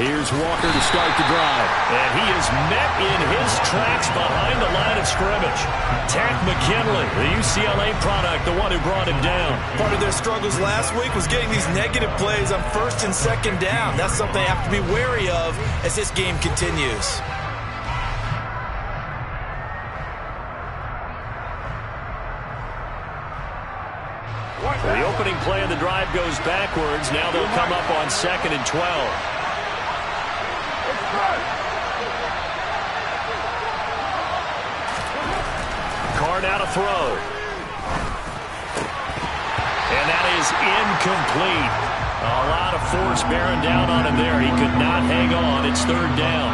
Here's Walker to start the drive. And he is met in his tracks behind the line of scrimmage. Takk McKinley, the UCLA product, the one who brought him down. Part of their struggles last week was getting these negative plays on first and second down. That's something they have to be wary of as this game continues. The opening play of the drive goes backwards. Now they'll come up on 2nd and 12. Carr now to throw. And that is incomplete. A lot of force bearing down on him there. He could not hang on. It's 3rd down.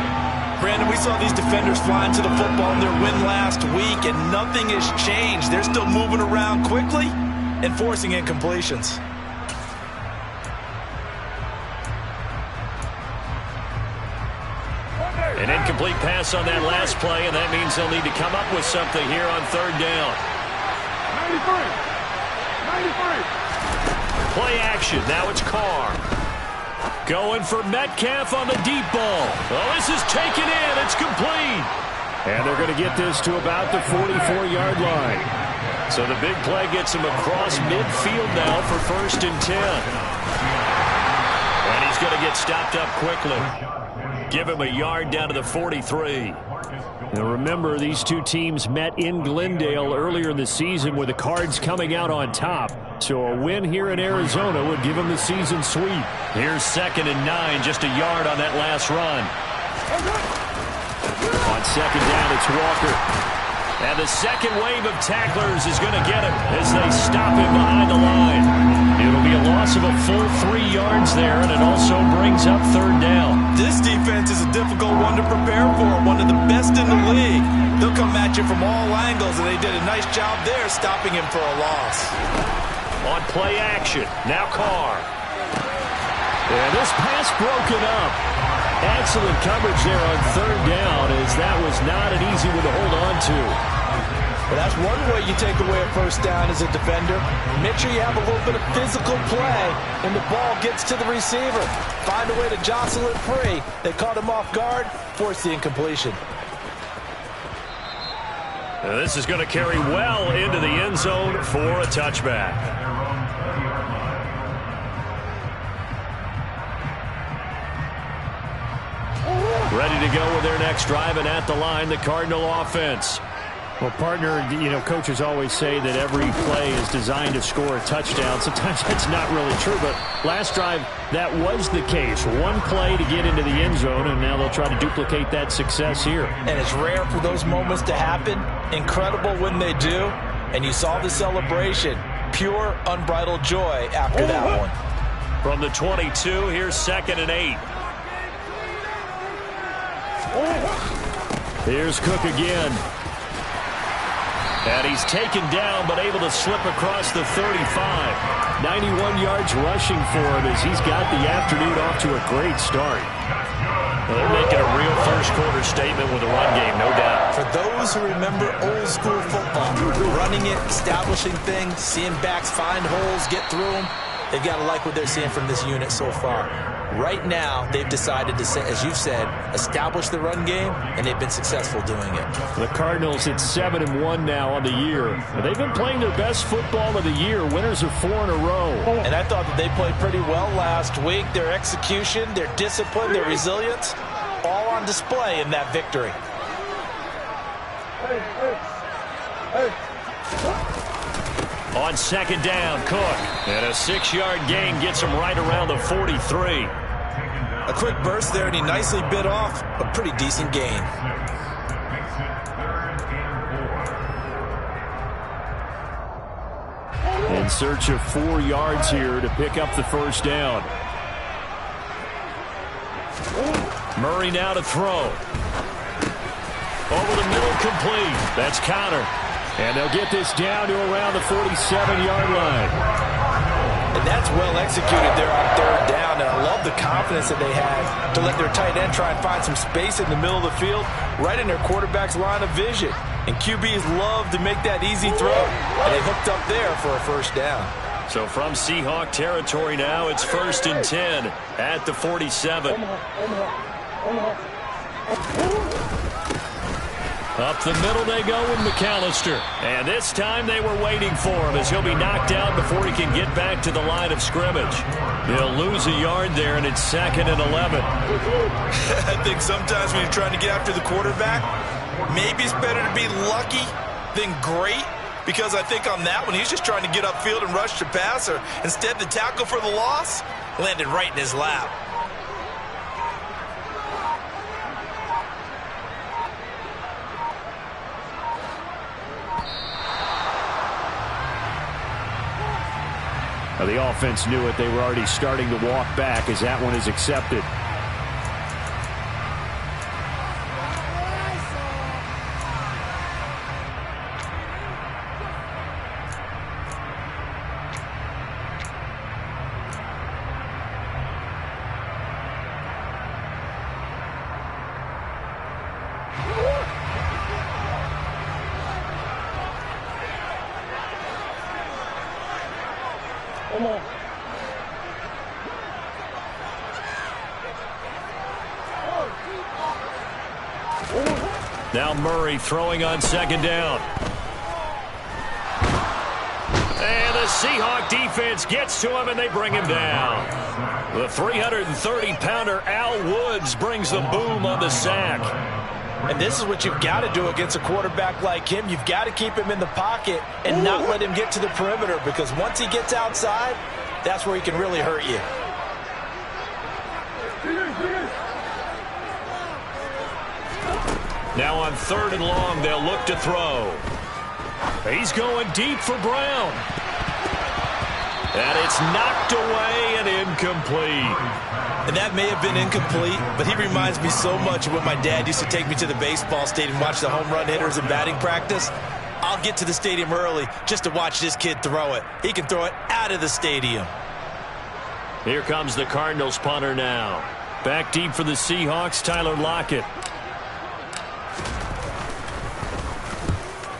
Brandon, we saw these defenders flying to the football in their win last week, and nothing has changed. They're still moving around quickly and forcing incompletions. An incomplete pass on that last play, and that means they'll need to come up with something here on 3rd down. 93. Play action. Now it's Carr. Going for Metcalf on the deep ball. Oh, this is taken in. It's complete. And they're going to get this to about the 44-yard line. So the big play gets him across midfield now for 1st and 10. And he's going to get stopped up quickly. Give him a yard down to the 43. Now remember, these two teams met in Glendale earlier in the season with the Cards coming out on top. So a win here in Arizona would give them the season sweep. Here's 2nd and 9, just a yard on that last run. On 2nd down, it's Walker. And the second wave of tacklers is going to get him as they stop him behind the line. It'll be a loss of a full 3 yards there, and it also brings up 3rd down. This defense is a difficult one to prepare for, one of the best in the league. They'll come at you from all angles, and they did a nice job there stopping him for a loss. On play action, now Carr. And this pass broken up. Excellent coverage there on 3rd down, as that was not an easy one to hold on to. Well, that's one way you take away a 1st down as a defender. Make sure you have a little bit of physical play and the ball gets to the receiver. Find a way to jostle it free. They caught him off guard, forced the incompletion. Now this is going to carry well into the end zone for a touchback. Ready to go with their next drive, and at the line, the Cardinal offense. Well, partner, coaches always say that every play is designed to score a touchdown. Sometimes that's not really true, but last drive, that was the case. One play to get into the end zone, and now they'll try to duplicate that success here. And it's rare for those moments to happen. Incredible when they do. And you saw the celebration. Pure, unbridled joy after that one. From the 22, here's 2nd and 8. Here's Cook again. And he's taken down, but able to slip across the 35. 91 yards rushing for him as he's got the afternoon off to a great start. Well, they're making a real first-quarter statement with a run game, no doubt. For those who remember old-school football, running it, establishing things, seeing backs find holes, get through them, they've got to like what they're seeing from this unit so far. Right now, they've decided to, as you've said, establish the run game, and they've been successful doing it. The Cardinals at 7-1 now on the year. They've been playing their best football of the year. Winners of 4 in a row. And I thought that they played pretty well last week. Their execution, their discipline, their resilience, all on display in that victory. On 2nd down, Cook. And a 6-yard gain gets him right around the 43. A quick burst there, and he nicely bit off a pretty decent gain. In search of 4 yards here to pick up the 1st down. Murray now to throw. Over the middle, complete. That's Conner. And they'll get this down to around the 47-yard line. And that's well executed there on 3rd down. And I love the confidence that they had to let their tight end try and find some space in the middle of the field, right in their quarterback's line of vision. And QBs love to make that easy throw, and they hooked up there for a 1st down. So from Seahawk territory now, it's 1st and 10 at the 47. Up the middle they go with McAllister. And this time they were waiting for him as he'll be knocked out before he can get back to the line of scrimmage. He'll lose a yard there, and it's 2nd and 11. I think sometimes when you're trying to get after the quarterback, maybe it's better to be lucky than great. Because I think on that one, he's just trying to get upfield and rush the passer. Instead, the tackle for the loss landed right in his lap. Now, the offense knew it. They were already starting to walk back as that one is accepted. Now Murray throwing on 2nd down. And the Seahawk defense gets to him, and they bring him down. The 330-pounder Al Woods brings the boom on the sack. And this is what you've got to do against a quarterback like him. You've got to keep him in the pocket and not let him get to the perimeter, because once he gets outside, that's where he can really hurt you. Now on 3rd and long, they'll look to throw. He's going deep for Brown. And it's knocked away and incomplete. And that may have been incomplete, but he reminds me so much of when my dad used to take me to the baseball stadium and watch the home run hitters in batting practice. I'll get to the stadium early just to watch this kid throw it. He can throw it out of the stadium. Here comes the Cardinals punter now. Back deep for the Seahawks, Tyler Lockett.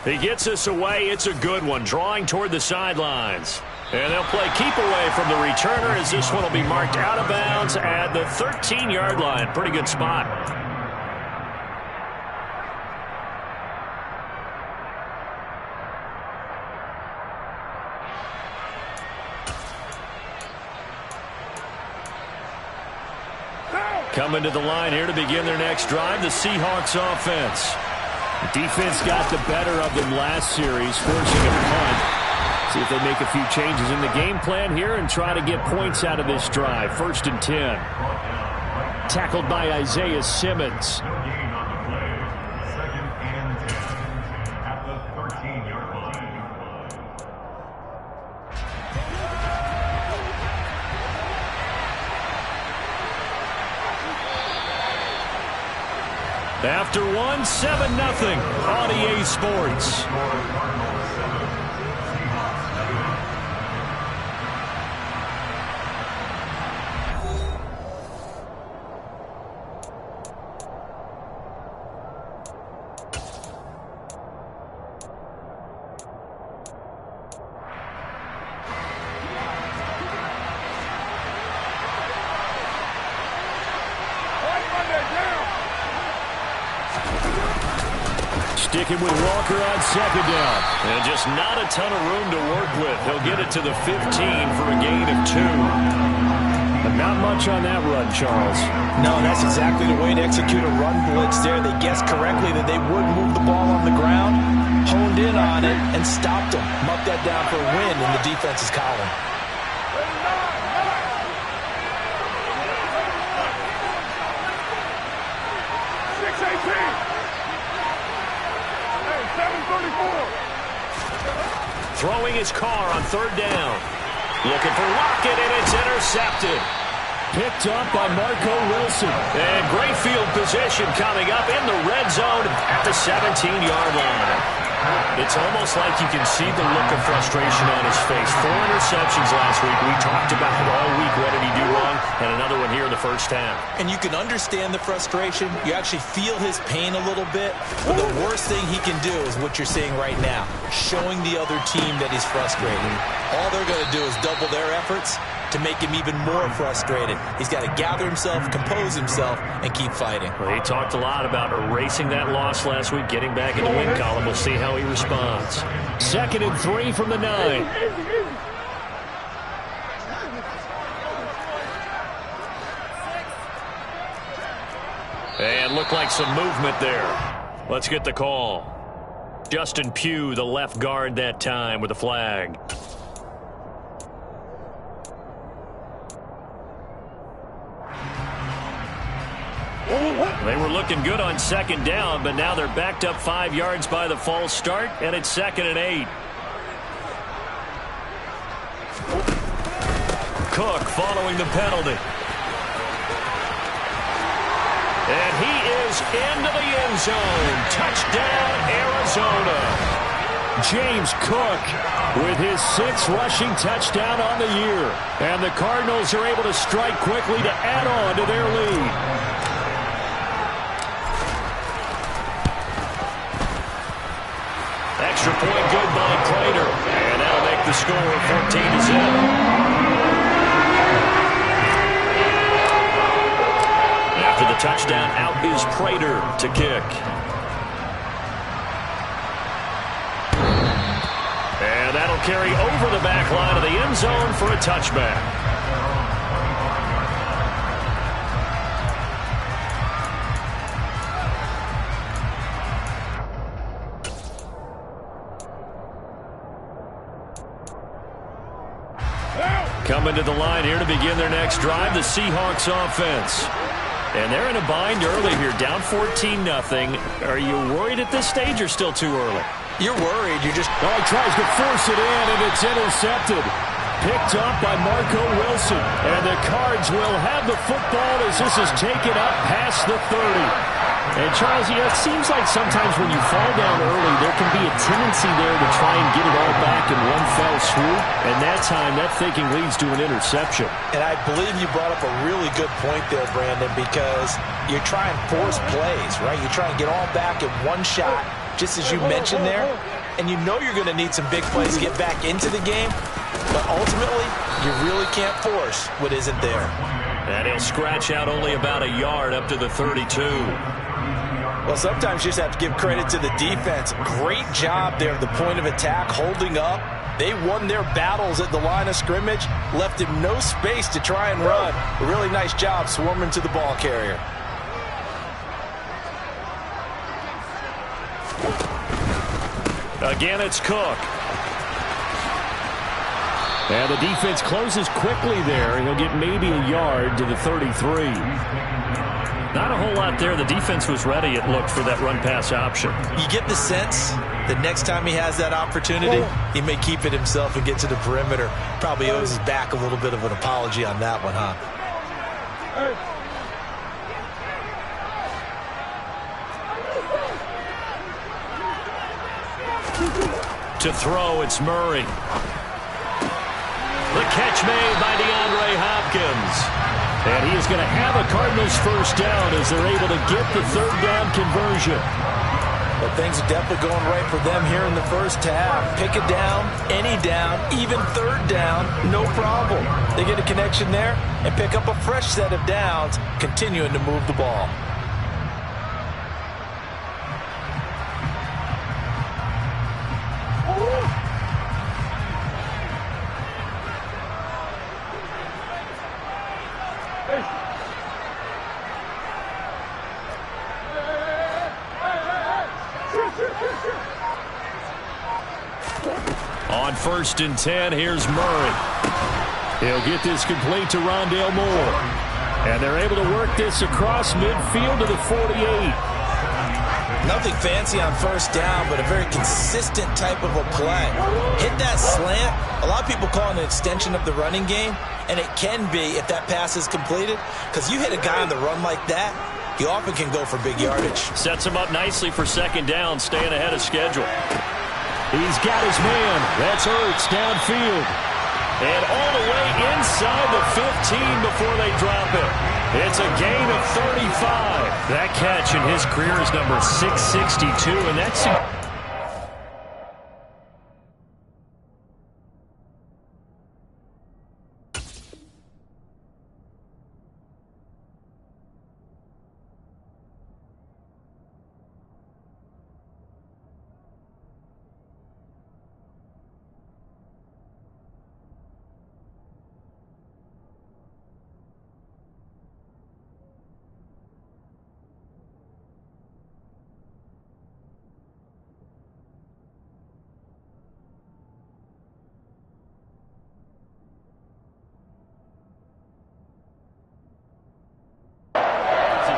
He gets us away. It's a good one, drawing toward the sidelines. And they'll play keep away from the returner as this one will be marked out of bounds at the 13-yard line. Pretty good spot. Coming to the line here to begin their next drive, the Seahawks offense. The defense got the better of them last series, forcing a punt. See if they make a few changes in the game plan here and try to get points out of this drive. 1st and 10. Tackled by Isaiah Simmons. After one, 7-0 on EA Sports. Sticking with Walker on 2nd down. And just not a ton of room to work with. He'll get it to the 15 for a gain of 2. But not much on that run, Charles. No, that's exactly the way to execute a run blitz there. They guessed correctly that they would move the ball on the ground, honed in on it, and stopped them. Mucked that down for a win in the defense's column. Throwing his car on 3rd down. Looking for Lockett, and it's intercepted. Picked up by Marco Wilson. And great field position coming up in the red zone at the 17-yard line. It's almost like you can see the look of frustration on his face. 4 interceptions last week. We talked about it all week. What did he do wrong? And another one here in the first half. And you can understand the frustration. You actually feel his pain a little bit. But the worst thing he can do is what you're seeing right now, showing the other team that he's frustrated. All they're going to do is double their efforts to make him even more frustrated. He's got to gather himself, compose himself, and keep fighting. Well, he talked a lot about erasing that loss last week, getting back in the win column. We'll see how he responds. 2nd and 3 from the 9. And looked like some movement there. Let's get the call. Justin Pugh, the left guard that time with a flag. They were looking good on 2nd down, but now they're backed up 5 yards by the false start, and it's 2nd and 8. Cook following the penalty. And he is into the end zone. Touchdown, Arizona. James Cook with his 6th rushing touchdown on the year. And the Cardinals are able to strike quickly to add on to their lead. Extra point good by Prater. And that'll make the score 14-0. After the touchdown, out is Prater to kick. And that'll carry over the back line of the end zone for a touchback. Coming to the line here to begin their next drive, the Seahawks offense. And they're in a bind early here, down 14-0. Are you worried at this stage or still too early? You're worried. You're just... Oh, he tries to force it in, and it's intercepted. Picked up by Marco Wilson. And the Cards will have the football as this is taken up past the 30. And, Charles, you know, it seems like sometimes when you fall down early, there can be a tendency there to try and get it all back in one fell swoop. And that time, that thinking leads to an interception. And I believe you brought up a really good point there, Brandon, because you're trying to force plays, right? You try and get all back in one shot, just as you mentioned there. And you know you're going to need some big plays to get back into the game. But ultimately, you really can't force what isn't there. And he'll scratch out only about a yard up to the 32. Well, sometimes you just have to give credit to the defense. Great job there at the point of attack, holding up. They won their battles at the line of scrimmage, left him no space to try and run. A really nice job swarming to the ball carrier. Again, it's Cook. And the defense closes quickly there. He'll get maybe a yard to the 33. Not a whole lot there. The defense was ready, it looked, for that run-pass option. You get the sense that next time he has that opportunity, he may keep it himself and get to the perimeter. Probably owes his back a little bit of an apology on that one, huh? To throw, it's Murray. The catch made by DeAndre Hopkins. And he is going to have a Cardinals first down as they're able to get the 3rd down conversion. Well, things are definitely going right for them here in the first half. Pick a down, any down, even 3rd down, no problem. They get a connection there and pick up a fresh set of downs, continuing to move the ball. On 1st and 10, here's Murray. He'll get this complete to Rondale Moore. And they're able to work this across midfield to the 48. Nothing fancy on 1st down, but a very consistent type of a play. Hit that slant. A lot of people call it an extension of the running game, and it can be if that pass is completed, because you hit a guy on the run like that, he often can go for big yardage. Sets him up nicely for 2nd down, staying ahead of schedule. He's got his man. That's Ertz downfield. And all the way inside the 15 before they drop it. It's a gain of 35. That catch in his career is number 662, and that's...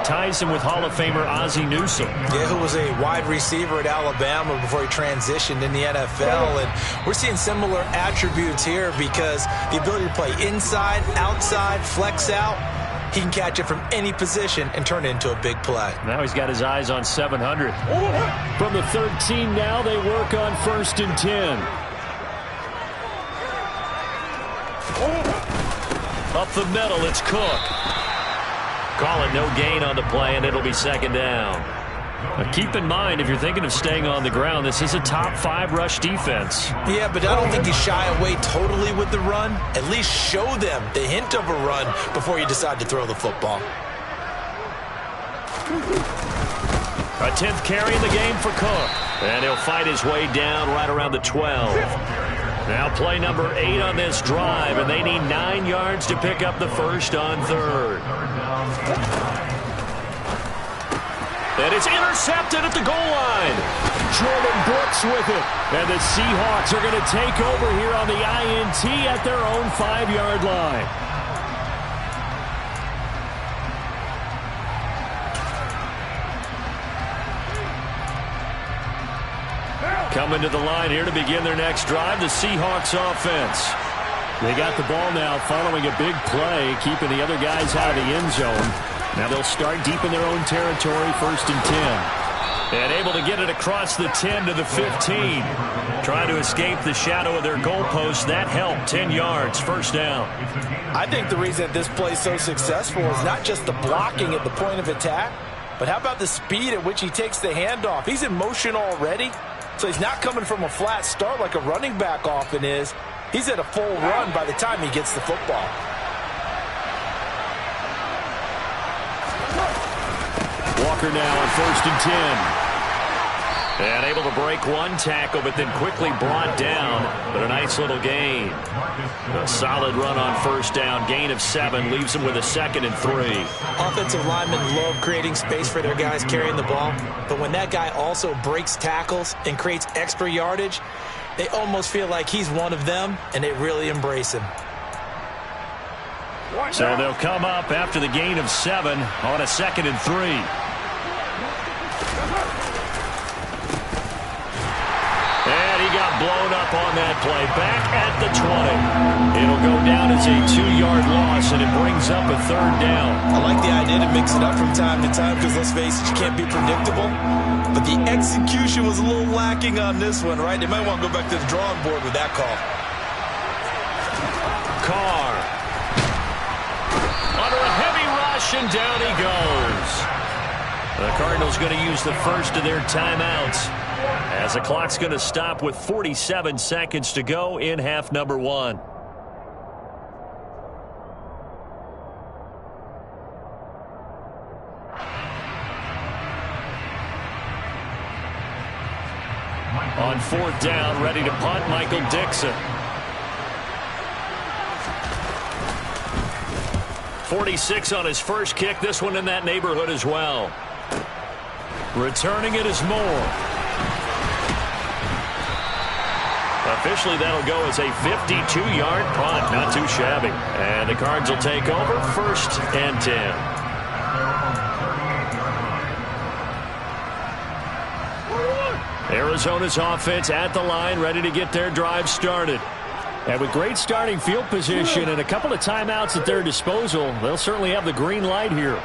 ties him with Hall of Famer Ozzie Newsome. Yeah, who was a wide receiver at Alabama before he transitioned in the NFL. And we're seeing similar attributes here because the ability to play inside, outside, flex out. He can catch it from any position and turn it into a big play. Now he's got his eyes on 700. From the 13 now, they work on 1st and 10. Up the middle, it's Cook. Call it no gain on the play, and it'll be 2nd down. Now keep in mind, if you're thinking of staying on the ground, this is a top 5 rush defense. Yeah, but I don't think you shy away totally with the run. At least show them the hint of a run before you decide to throw the football. A 10th carry in the game for Cook. And he'll fight his way down right around the 12. Now play number 8 on this drive, and they need 9 yards to pick up the first on 3rd. And it's intercepted at the goal line. Jordan Brooks with it. And the Seahawks are going to take over here on the INT at their own 5-yard line. Coming to the line here to begin their next drive, the Seahawks offense. They got the ball now following a big play, keeping the other guys out of the end zone. Now they'll start deep in their own territory, 1st and 10. And able to get it across the 10 to the 15. Trying to escape the shadow of their goalpost. That helped. 10 yards, 1st down. I think the reason this play is so successful is not just the blocking at the point of attack, but how about the speed at which he takes the handoff? He's in motion already, so he's not coming from a flat start like a running back often is. He's at a full run by the time he gets the football. Walker now on 1st and 10. And able to break one tackle, but then quickly brought down. But a nice little gain. A solid run on 1st down. Gain of 7 leaves him with a 2nd and 3. Offensive linemen love creating space for their guys carrying the ball. But when that guy also breaks tackles and creates extra yardage, they almost feel like he's one of them, and they really embrace him. So they'll come up after the gain of 7 on a 2nd and 3. And he got blown up on that play. Back at the 20. It'll go down as a 2-yard loss, and it brings up a 3rd down. I like the idea to mix it up from time to time because, let's face it, you can't be predictable. But the execution was a little lacking on this one, right? They might want to go back to the drawing board with that call. Carr. Under a heavy rush, and down he goes. The Cardinals going to use the first of their timeouts, as the clock's going to stop with 47 seconds to go in half number 1. On 4th down, ready to punt, Michael Dixon. 46 on his first kick. This one in that neighborhood as well. Returning it is Moore. Officially, that'll go as a 52-yard punt. Not too shabby. And the Cards will take over 1st and 10. Arizona's offense at the line, ready to get their drive started. And with great starting field position and a couple of timeouts at their disposal, they'll certainly have the green light here.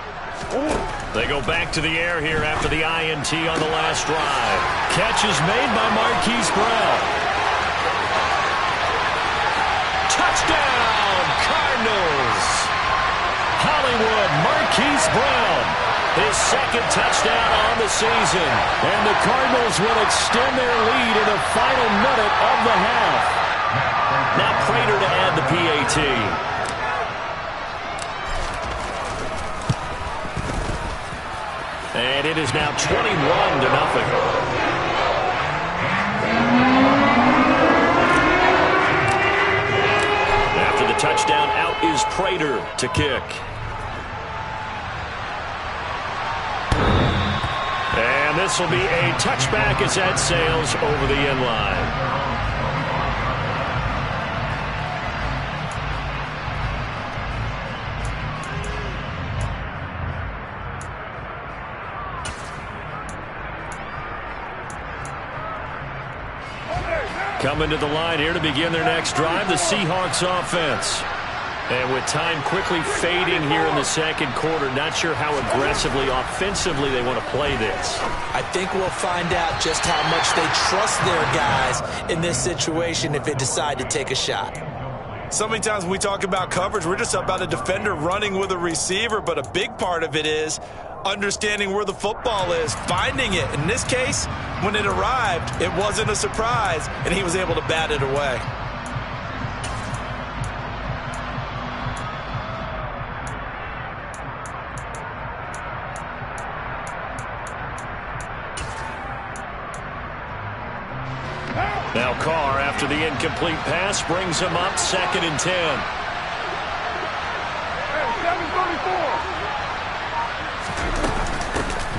They go back to the air here after the INT on the last drive. Catch is made by Marquise Brown. Brown, his second touchdown on the season. And the Cardinals will extend their lead in the final minute of the half. Now Prater to add the PAT. And it is now 21-0. After the touchdown, out is Prater to kick. And this will be a touchback as that sails over the end line. Coming to the line here to begin their next drive, the Seahawks offense. And with time quickly fading here in the second quarter, not sure how aggressively, offensively they want to play this. I think we'll find out just how much they trust their guys in this situation if they decide to take a shot. So many times when we talk about coverage, we're just about a defender running with a receiver, but a big part of it is understanding where the football is, finding it. In this case, when it arrived, it wasn't a surprise, and he was able to bat it away. Now Carr, after the incomplete pass, brings him up 2nd and 10.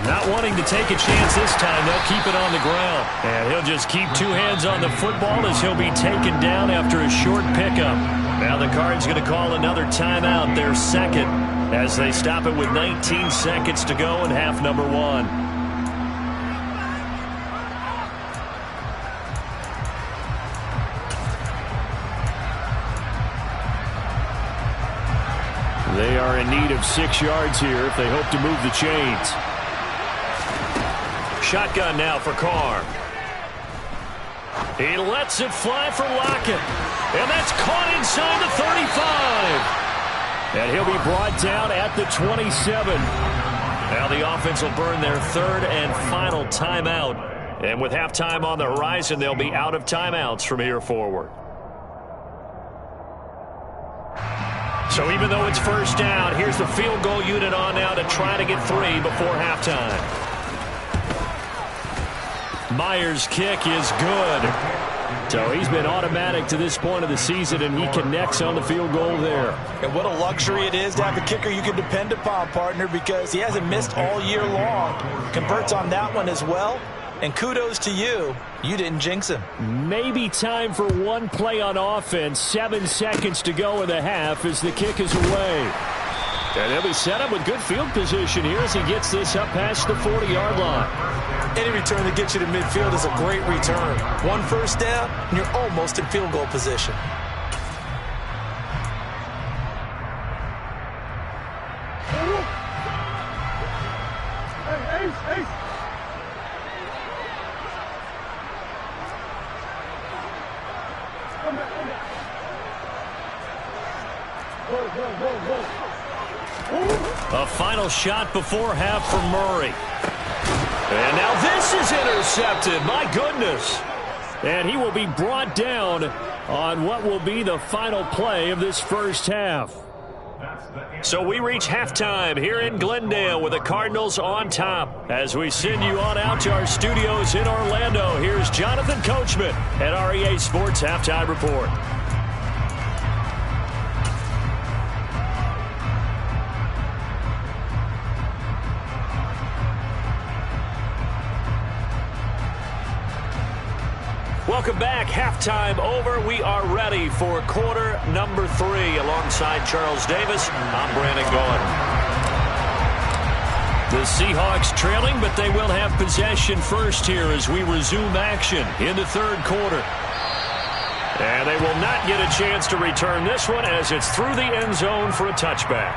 Not wanting to take a chance this time, they'll keep it on the ground. And he'll just keep two hands on the football as he'll be taken down after a short pickup. Now the Cards going to call another timeout, their second, as they stop it with 19 seconds to go in half number 1. They are in need of 6 yards here if they hope to move the chains. Shotgun now for Carr. He lets it fly for Lockett. And that's caught inside the 35. And he'll be brought down at the 27. Now the offense will burn their 3rd and final timeout. And with halftime on the horizon, they'll be out of timeouts from here forward. So even though it's first down, here's the field goal unit on now to try to get 3 before halftime. Myers' kick is good. So he's been automatic to this point of the season, and he connects on the field goal there. And what a luxury it is to have a kicker you can depend upon, partner, because he hasn't missed all year long. Converts on that one as well. And kudos to you. You didn't jinx him. Maybe time for one play on offense. 7 seconds to go in the half as the kick is away. And he'll be set up with good field position here as he gets this up past the 40-yard line. Any return that gets you to midfield is a great return. 1 first down, and you're almost in field goal position. A final shot before half for Murray. And now this is intercepted. My goodness. And he will be brought down on what will be the final play of this first half. So we reach halftime here in Glendale with the Cardinals on top. As we send you on out to our studios in Orlando, here's Jonathan Coachman at REA Sports Halftime Report. Welcome back. Halftime over. We are ready for quarter number 3. Alongside Charles Davis, I'm Brandon Gaudin. The Seahawks trailing, but they will have possession first here as we resume action in the third quarter. And they will not get a chance to return this one as it's through the end zone for a touchback.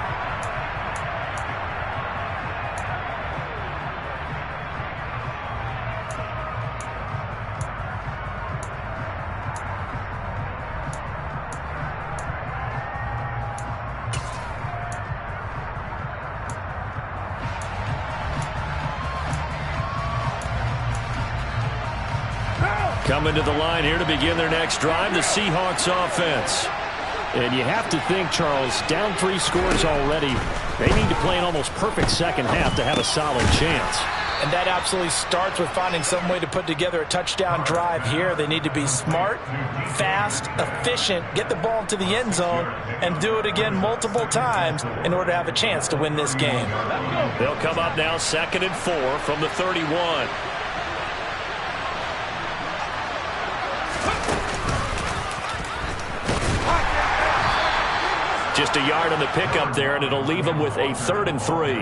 Coming to the line here to begin their next drive, the Seahawks offense. And you have to think, Charles, down 3 scores already. They need to play an almost perfect second half to have a solid chance. And that absolutely starts with finding some way to put together a touchdown drive here. They need to be smart, fast, efficient, get the ball into the end zone, and do it again multiple times in order to have a chance to win this game. They'll come up now 2nd and 4 from the 31. Just a yard on the pickup there, and it'll leave them with a 3rd and 3.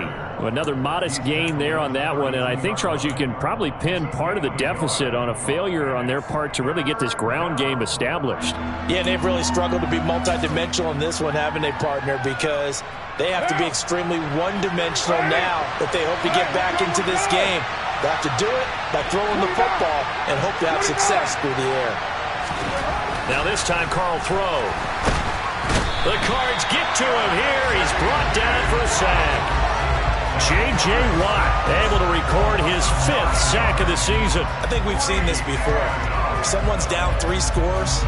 Another modest gain there on that one, and I think, Charles, you can probably pin part of the deficit on a failure on their part to really get this ground game established. Yeah, they've really struggled to be multidimensional in this one, haven't they, partner? Because they have to be extremely one-dimensional now if they hope to get back into this game. They have to do it by throwing the football and hope to have success through the air. Now this time, Carl throw. The Cards get to him here. He's brought down for a sack. J.J. Watt able to record his 5th sack of the season. I think we've seen this before. If someone's down 3 scores,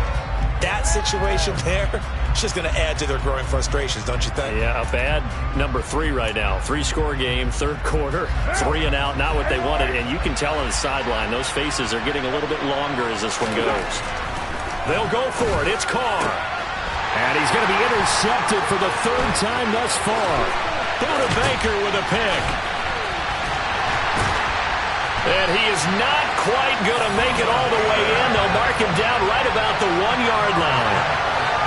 that situation there, it's just going to add to their growing frustrations, don't you think? Yeah, a bad number 3 right now. 3-score game, 3rd quarter, 3 and out, not what they wanted. And you can tell on the sideline, those faces are getting a little bit longer as this one goes. They'll go for it. It's Carr. And he's going to be intercepted for the 3rd time thus far. Buda Baker with a pick. And he is not quite going to make it all the way in. They'll mark him down right about the 1-yard line.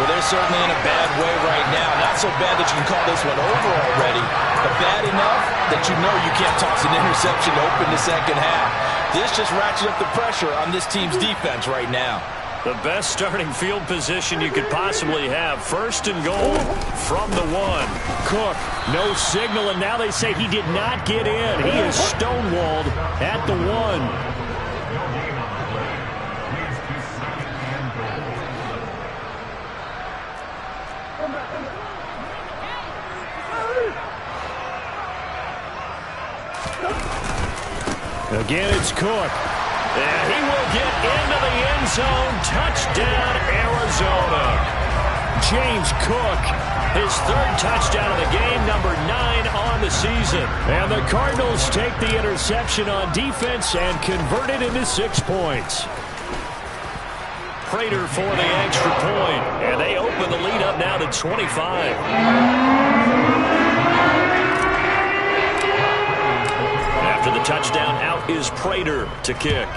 Well, they're certainly in a bad way right now. Not so bad that you can call this one over already, but bad enough that you know you can't toss an interception to open the second half. This just ratchets up the pressure on this team's defense right now. The best starting field position you could possibly have. 1st and goal from the 1. Cook, no signal, and now they say he did not get in. He is stonewalled at the 1. Again, it's Cook. And he will get into the end zone. Touchdown, Arizona. James Cook, his 3rd touchdown of the game, number 9 on the season. And the Cardinals take the interception on defense and convert it into 6 points. Prater for the extra point. And they open the lead up now to 25. After the touchdown, out is Prater to kick.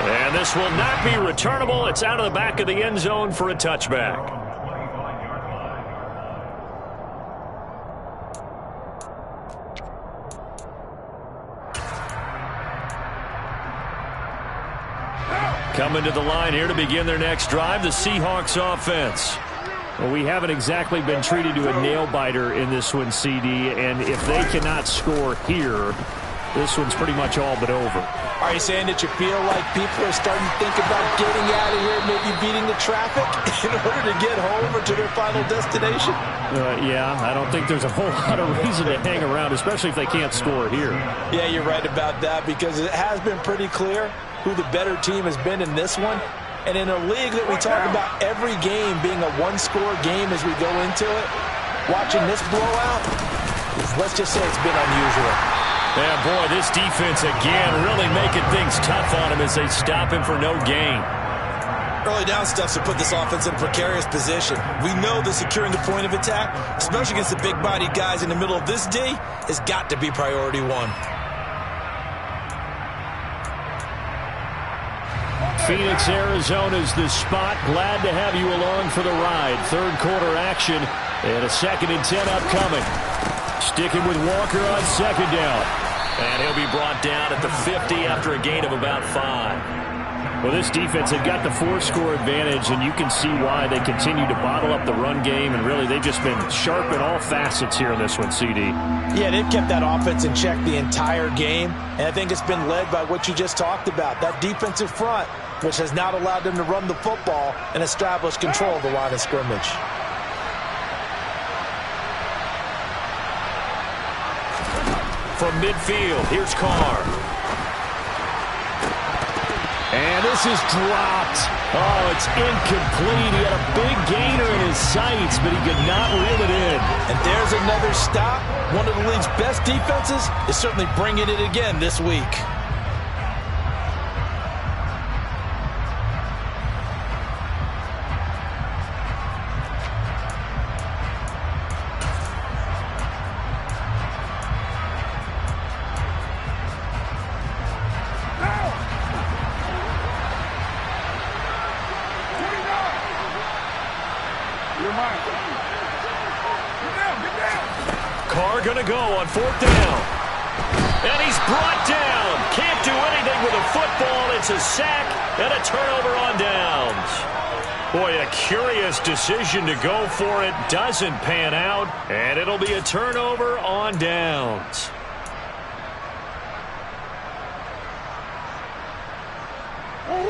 And this will not be returnable. It's out of the back of the end zone for a touchback. Coming to the line here to begin their next drive, the Seahawks offense. Well, we haven't exactly been treated to a nail-biter in this one, CD, and if they cannot score here, this one's pretty much all but over. Are you saying that you feel like people are starting to think about getting out of here, maybe beating the traffic in order to get home or to their final destination? Yeah, I don't think there's a whole lot of reason to hang around, especially if they can't score here. Yeah, you're right about that, because it has been pretty clear who the better team has been in this one. And in a league that we talk about every game being a 1-score game as we go into it, watching this blowout, let's just say it's been unusual. Yeah, boy, this defense again really making things tough on him as they stop him for no gain. Early down stuff to put this offense in a precarious position. We know that securing the point of attack, especially against the big-bodied guys in the middle of this D, has got to be priority 1. Phoenix, Arizona's the spot. Glad to have you along for the ride. 3rd quarter action and a 2nd and 10 upcoming. Sticking with Walker on 2nd down. And he'll be brought down at the 50 after a gain of about 5. Well, this defense, they've got the 4-score advantage, and you can see why they continue to bottle up the run game, and really they've just been sharp in all facets here in this one, CD. Yeah, they've kept that offense in check the entire game, and I think it's been led by what you just talked about, that defensive front, which has not allowed them to run the football and establish control of the line of scrimmage. from midfield. Here's Carr. And this is dropped. Oh, it's incomplete. He had a big gainer in his sights, but he could not reel it in. And there's another stop. One of the league's best defenses is certainly bringing it again this week. Carr going to go on 4th down. And he's brought down. Can't do anything with a football. It's a sack and a turnover on downs. Boy, a curious decision to go for it. Doesn't pan out. And it'll be a turnover on downs.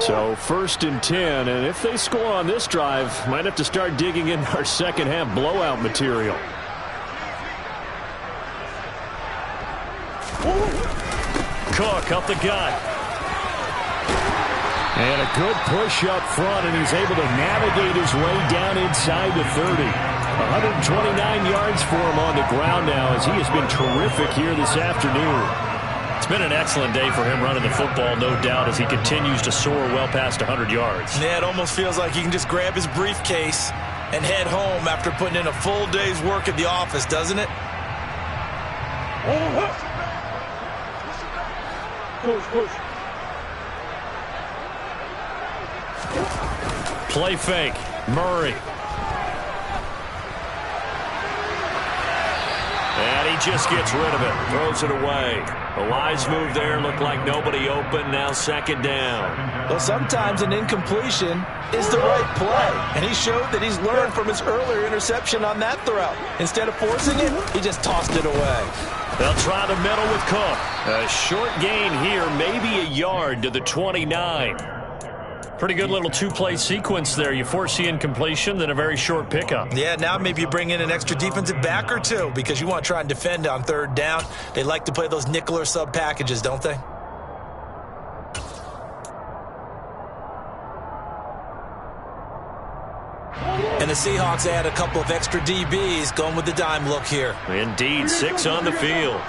So 1st and 10, and if they score on this drive, might have to start digging in our second half blowout material. Cook up the gut. And a good push up front, and he's able to navigate his way down inside the 30. 129 yards for him on the ground now, as he has been terrific here this afternoon. It's been an excellent day for him running the football, no doubt, as he continues to soar well past 100 yards. Yeah, it almost feels like he can just grab his briefcase and head home after putting in a full day's work at the office, doesn't it? Play fake. Murray. And he just gets rid of it. Throws it away. A wise move there. Looked like nobody open. Now 2nd down. Well, sometimes an incompletion is the right play. And he showed that he's learned from his earlier interception on that throw. Instead of forcing it, he just tossed it away. They'll try the middle with Cook. A short gain here, maybe a yard to the 29. Pretty good little two-play sequence there. You force the incompletion, then a very short pickup. Yeah, now maybe you bring in an extra defensive back or two because you want to try and defend on 3rd down. They like to play those nickel or sub packages, don't they? And the Seahawks add a couple of extra DBs going with the dime look here. Indeed, 6 on the field.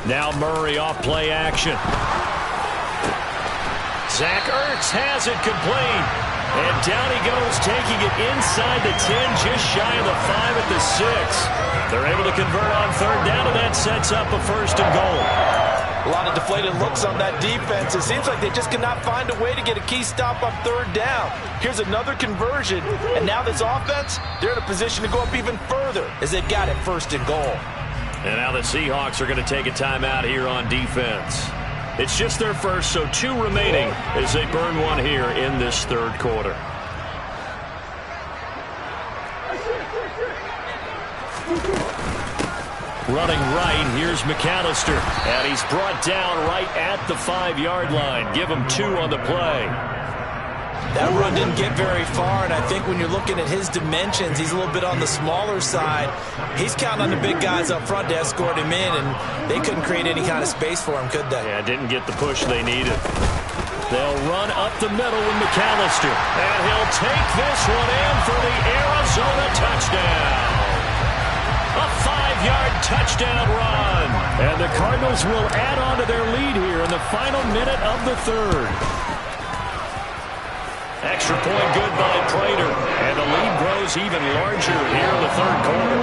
Now Murray off play action. Zach Ertz has it complete. And down he goes, taking it inside the 10, just shy of the 5 at the 6. They're able to convert on 3rd down, and that sets up a 1st and goal. A lot of deflated looks on that defense. It seems like they just cannot find a way to get a key stop on 3rd down. Here's another conversion, and now this offense, they're in a position to go up even further as they've got it 1st and goal. And now the Seahawks are going to take a timeout here on defense. It's just their first, so 2 remaining as they burn one here in this 3rd quarter. Running right, here's McAllister. And he's brought down right at the 5-yard line. Give him 2 on the play. That run didn't get very far, and I think when you're looking at his dimensions, he's a little bit on the smaller side. He's counting on the big guys up front to escort him in, and they couldn't create any kind of space for him, could they? Yeah, didn't get the push they needed. They'll run up the middle with McAllister. And he'll take this one in for the Arizona touchdown. A 5-yard touchdown run. And the Cardinals will add on to their lead here in the final minute of the 3rd. Extra point good by Prater. And the lead grows even larger here in the 3rd quarter.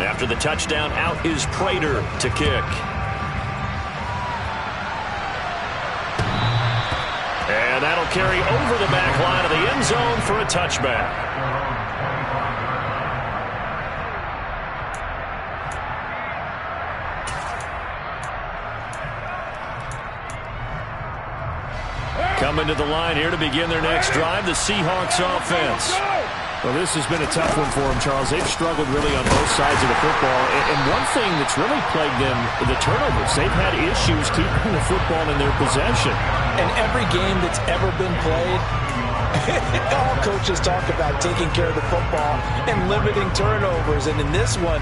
After the touchdown, out is Prater to kick. And that'll carry over the back line of the end zone for a touchback. Coming to the line here to begin their next drive, the Seahawks offense. Well, this has been a tough one for them, Charles. They've struggled really on both sides of the football. And one thing that's really plagued them, the turnovers. They've had issues keeping the football in their possession. And every game that's ever been played, all coaches talk about taking care of the football and limiting turnovers. And in this one,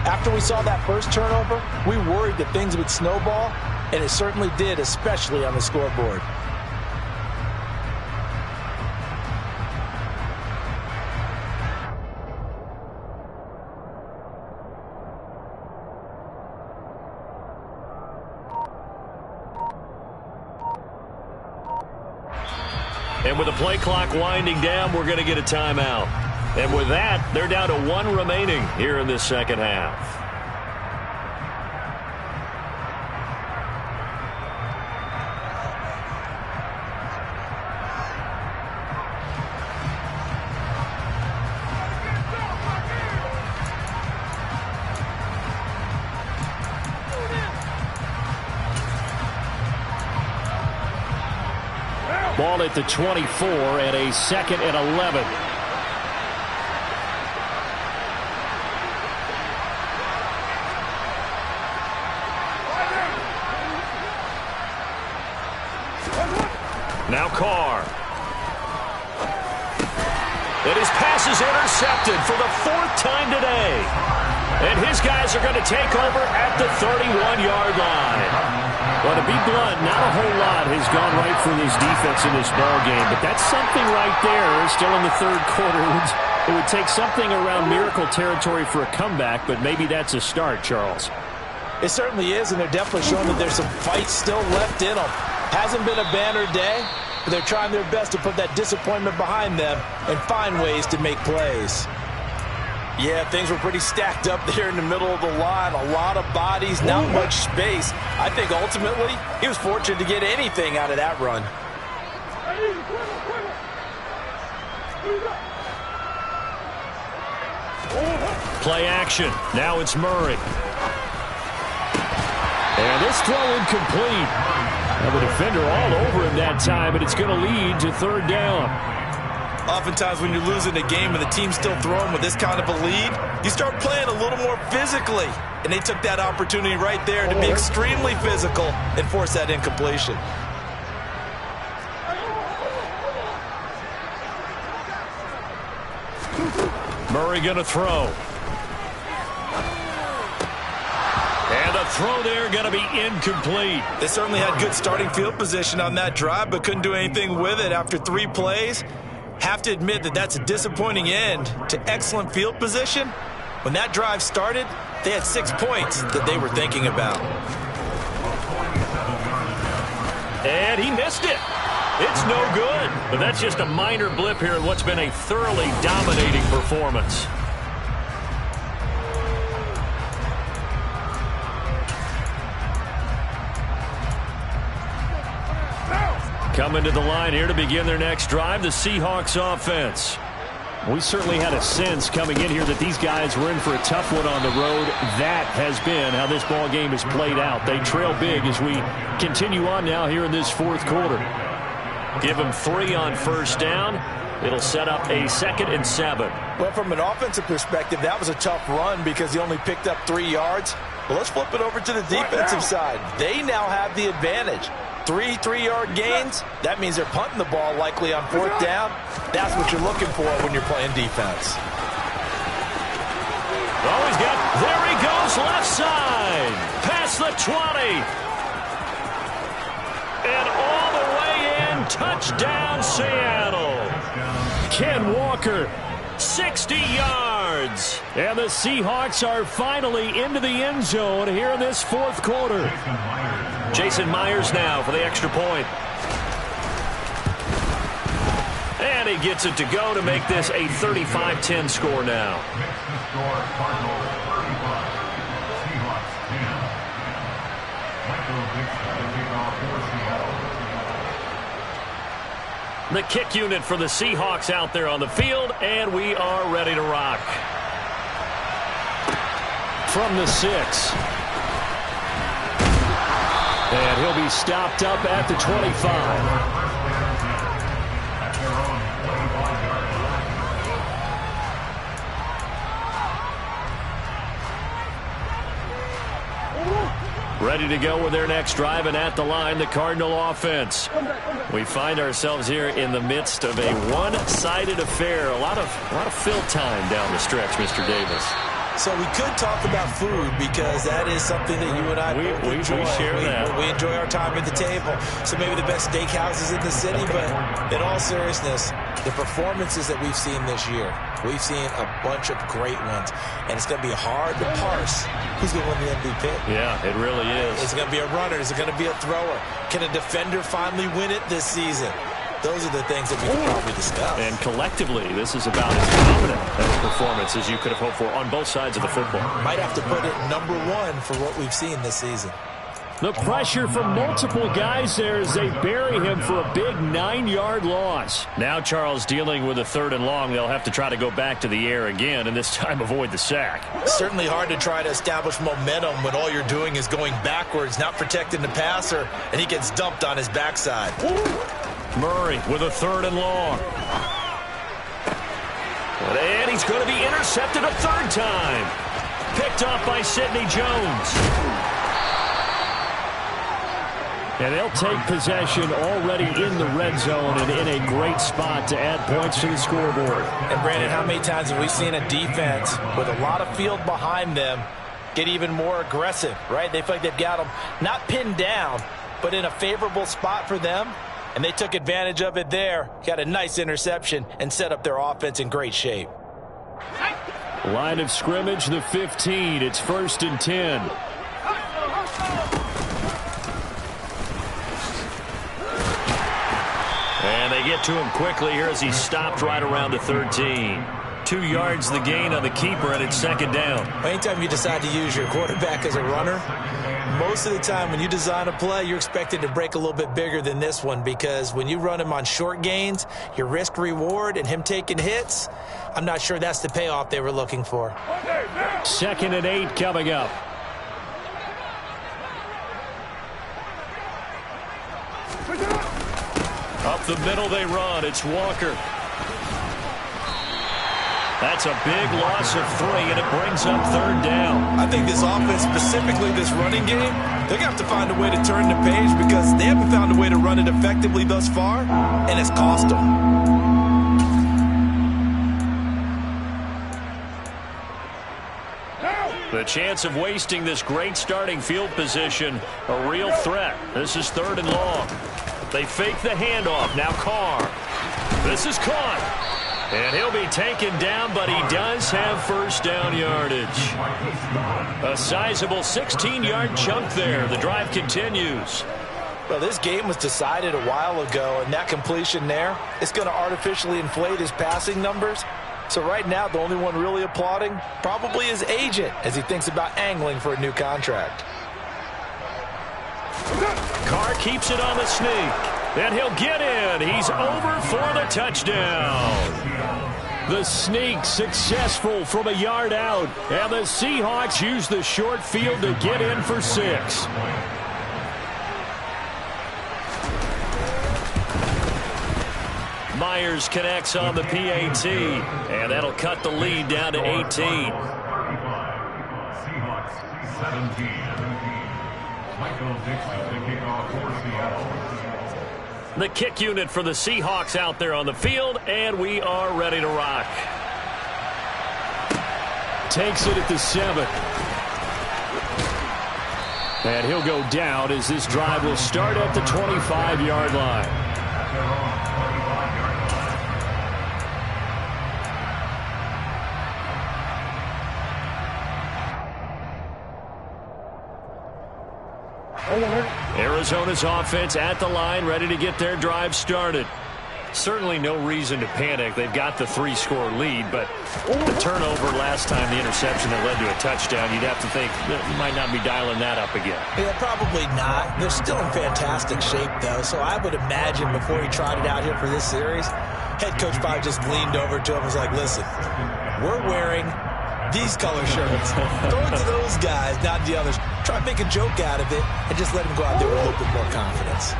after we saw that first turnover, we worried that things would snowball, and it certainly did, especially on the scoreboard. And with the play clock winding down, we're going to get a timeout. And with that, they're down to 1 remaining here in this second half. Ball at the 24 and a 2nd and 11. Now Carr. And his pass is intercepted for the 4th time today. And his guys are going to take over at the 31-yard line. Well, to be blunt, not a whole lot has gone right for this defense in this ball game, but that's something right there. Still in the 3rd quarter. It would take something around miracle territory for a comeback, but maybe that's a start, Charles. It certainly is, and they're definitely showing that there's some fight still left in them. Hasn't been a banner day, but they're trying their best to put that disappointment behind them and find ways to make plays. Yeah, things were pretty stacked up there in the middle of the line. A lot of bodies, not much space. I think ultimately he was fortunate to get anything out of that run. Play action. Now it's Murray. And this throw incomplete. And the defender all over him that time, and it's going to lead to 3rd down. Oftentimes when you're losing a game and the team's still throwing with this kind of a lead, you start playing a little more physically. And they took that opportunity right there to be extremely physical and force that incompletion. Murray going to throw. And a throw there going to be incomplete. They certainly had good starting field position on that drive, but couldn't do anything with it after 3 plays. Have to admit that that's a disappointing end to excellent field position. When that drive started, they had 6 points that they were thinking about. And he missed it. It's no good. But that's just a minor blip here in what's been a thoroughly dominating performance. Coming to the line here to begin their next drive, the Seahawks offense. We certainly had a sense coming in here that these guys were in for a tough one on the road. That has been how this ball game has played out. They trail big as we continue on now here in this 4th quarter. Give them 3 on 1st down. It'll set up a 2nd and 7. Well, from an offensive perspective, that was a tough run because he only picked up 3 yards. Well, let's flip it over to the defensive side. They now have the advantage. 3 3-yard gains, that means they're punting the ball likely on 4th down. That's what you're looking for when you're playing defense. Oh, he's got, there he goes, left side. Past the 20. And all the way in, touchdown Seattle. Ken Walker. 60 yards. And the Seahawks are finally into the end zone here in this 4th quarter. Jason Myers now for the extra point. And he gets it to go to make this a 35-10 score now. The kick unit for the Seahawks out there on the field, and we are ready to rock. From the 6. And he'll be stopped up at the 25. Ready to go with their next drive, and at the line, the Cardinal offense. We find ourselves here in the midst of a one-sided affair. A lot of fill time down the stretch, Mr. Davis. So we could talk about food because that is something that you and I both enjoy. We share that. We enjoy our time at the table. So maybe the best steakhouses in the city, but in all seriousness, the performances that we've seen this year, we've seen a bunch of great ones, and it's going to be hard to parse who's going to win the MVP. Yeah, it really is. Is it going to be a runner? Is it going to be a thrower? Can a defender finally win it this season? Those are the things that we can probably discuss. And collectively, this is about as dominant a performance as you could have hoped for on both sides of the football. Might have to put it #1 for what we've seen this season. The pressure from multiple guys there as they bury him for a big 9-yard loss. Now Charles dealing with a 3rd and long. They'll have to try to go back to the air again and this time avoid the sack. Certainly hard to try to establish momentum when all you're doing is going backwards, not protecting the passer, and he gets dumped on his backside. Murray with a 3rd and long. And he's going to be intercepted a 3rd time. Picked off by Sidney Jones. And they'll take possession already in the red zone and in a great spot to add points to the scoreboard. And Brandon, how many times have we seen a defense with a lot of field behind them get even more aggressive, right? They feel like they've got them not pinned down, but in a favorable spot for them. And they took advantage of it there. Got a nice interception and set up their offense in great shape. Line of scrimmage, the 15. It's 1st and 10. And they get to him quickly here as he stopped right around the 13. 2 yards the gain on the keeper, and it's 2nd down. Anytime you decide to use your quarterback as a runner, most of the time when you design a play, you're expected to break a little bit bigger than this one, because when you run him on short gains, your risk-reward and him taking hits, I'm not sure that's the payoff they were looking for. 2nd and 8 coming up. Up the middle they run. It's Walker. That's a big loss of 3, and it brings up 3rd down. I think this offense, specifically this running game, they're going to have to find a way to turn the page because they haven't found a way to run it effectively thus far, and it's cost them. The chance of wasting this great starting field position, a real threat. This is 3rd and long. They fake the handoff. Now Carr. This is caught. And he'll be taken down, but he does have 1st down yardage. A sizable 16-yard chunk there. The drive continues. Well, this game was decided a while ago, and that completion there, it's going to artificially inflate his passing numbers. So right now, the only one really applauding probably his agent as he thinks about angling for a new contract. Carr keeps it on the sneak. And he'll get in. He's over for the touchdown. The sneak successful from a yard out. And the Seahawks use the short field to get in for 6. Myers connects on the PAT. And that'll cut the lead down to 18. Seahawks 17. Michael Dixon to kick off for Seattle. The kick unit for the Seahawks out there on the field, and we are ready to rock. Takes it at the 7. And he'll go down as this drive will start at the 25-yard line. Arizona's offense at the line, ready to get their drive started. Certainly no reason to panic. They've got the 3-score lead, but the turnover last time, the interception that led to a touchdown, you'd have to think that you might not be dialing that up again. Yeah, probably not. They're still in fantastic shape, though, so I would imagine before he trotted out here for this series, head coach probably just leaned over to him and was like, listen, we're wearing these color shirts. Throw it to those guys, not the others. Try to make a joke out of it and just let him go out there with a little bit more confidence.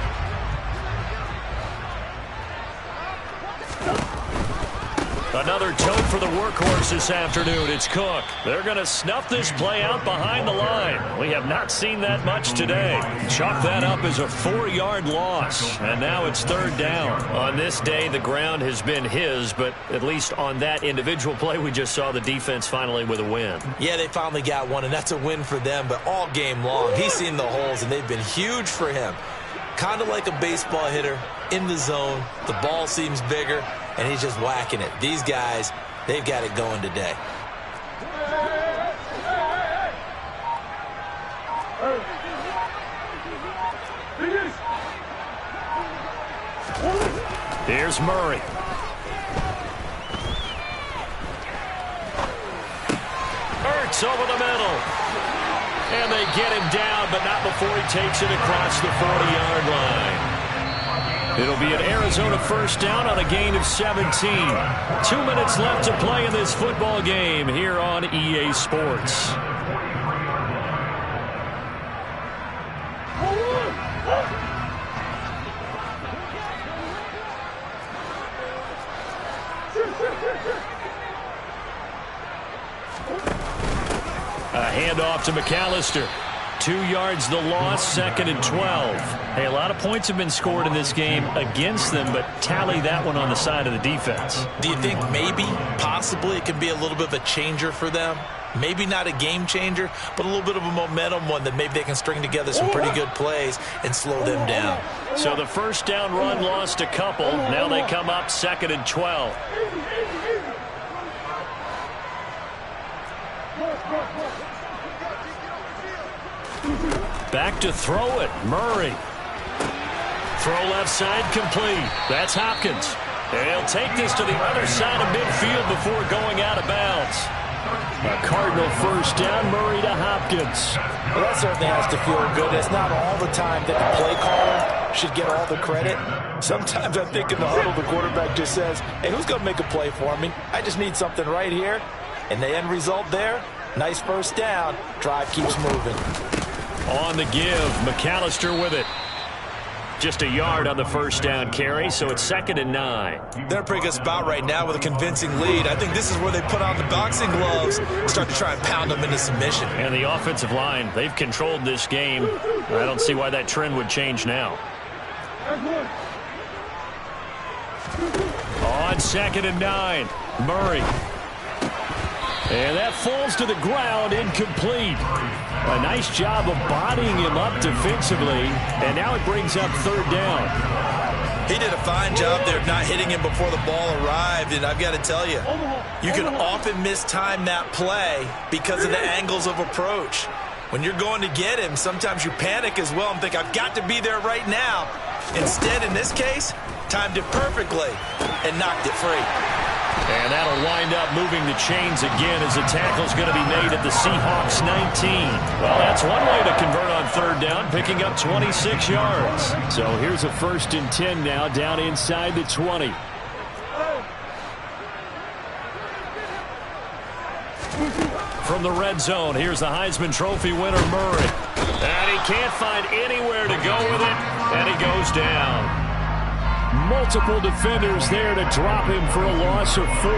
Another tote for the workhorse this afternoon. It's Cook. They're going to snuff this play out behind the line. We have not seen that much today. Chalk that up as a 4-yard loss. And now it's 3rd down. On this day, the ground has been his, but at least on that individual play, we just saw the defense finally with a win. Yeah, they finally got one, and that's a win for them. But all game long, he's seen the holes, and they've been huge for him. Kind of like a baseball hitter in the zone. The ball seems bigger, and he's just whacking it. These guys, they've got it going today. Here's Murray. Ertz over the middle. And they get him down, but not before he takes it across the 40-yard line. It'll be an Arizona 1st down on a gain of 17. 2 minutes left to play in this football game here on EA Sports. A handoff to McAllister. 2 yards the loss, 2nd and 12. Hey, a lot of points have been scored in this game against them, but tally that one on the side of the defense. Do you think maybe, possibly, it could be a little bit of a changer for them? Maybe not a game changer, but a little bit of a momentum one that maybe they can string together some pretty good plays and slow them down. So the 1st down run lost a couple. Now they come up 2nd and 12. Back to throw it. Murray. Throw left side complete. That's Hopkins. They'll take this to the other side of midfield before going out of bounds. A Cardinal 1st down, Murray to Hopkins. Well, that certainly has to feel good. It's not all the time that the play caller should get all the credit. Sometimes I think in the huddle, the quarterback just says, hey, who's going to make a play for me? I just need something right here. And the end result there, nice 1st down. Drive keeps moving. On the give, McAllister with it. Just a yard on the 1st down carry, so it's 2nd and 9. They're in a pretty good spot right now with a convincing lead. I think this is where they put on the boxing gloves, start to try and pound them into submission. And the offensive line, they've controlled this game. I don't see why that trend would change now. On 2nd and 9, Murray. And that falls to the ground, incomplete. A nice job of bodying him up defensively, and now it brings up 3rd down. He did a fine job there of not hitting him before the ball arrived, and I've got to tell you, you can often mistime that play because of the angles of approach. When you're going to get him, sometimes you panic as well and think, I've got to be there right now. Instead, in this case, timed it perfectly and knocked it free. And that'll wind up moving the chains again as the tackle's going to be made at the Seahawks 19. Well, that's one way to convert on 3rd down, picking up 26 yards. So here's a 1st and 10 now, down inside the 20. From the red zone, here's the Heisman Trophy winner, Murray. And he can't find anywhere to go with it, and he goes down. Multiple defenders there to drop him for a loss of 4.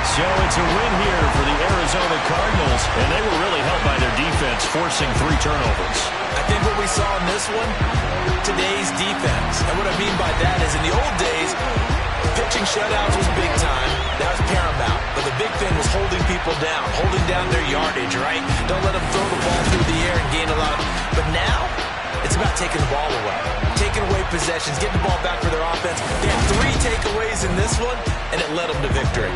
So it's a win here for the Arizona Cardinals, and they were really helped by their defense, forcing 3 turnovers. I think what we saw in this one, today's defense. And what I mean by that is in the old days, pitching shutouts was big time. That was paramount. But the big thing was holding people down, holding down their yardage, right? Don't let them throw the ball through the air and gain a lot. But now, it's about taking the ball away, taking away possessions, getting the ball back for their offense. They had 3 takeaways in this one, and it led them to victory.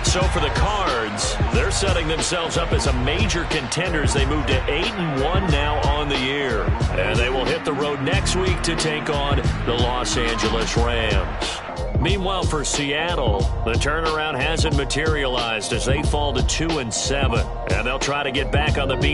So for the Cards, they're setting themselves up as a major contender as they move to 8-1 now on the year. And they will hit the road next week to take on the Los Angeles Rams. Meanwhile, for Seattle, the turnaround hasn't materialized as they fall to 2-7. And they'll try to get back on the beat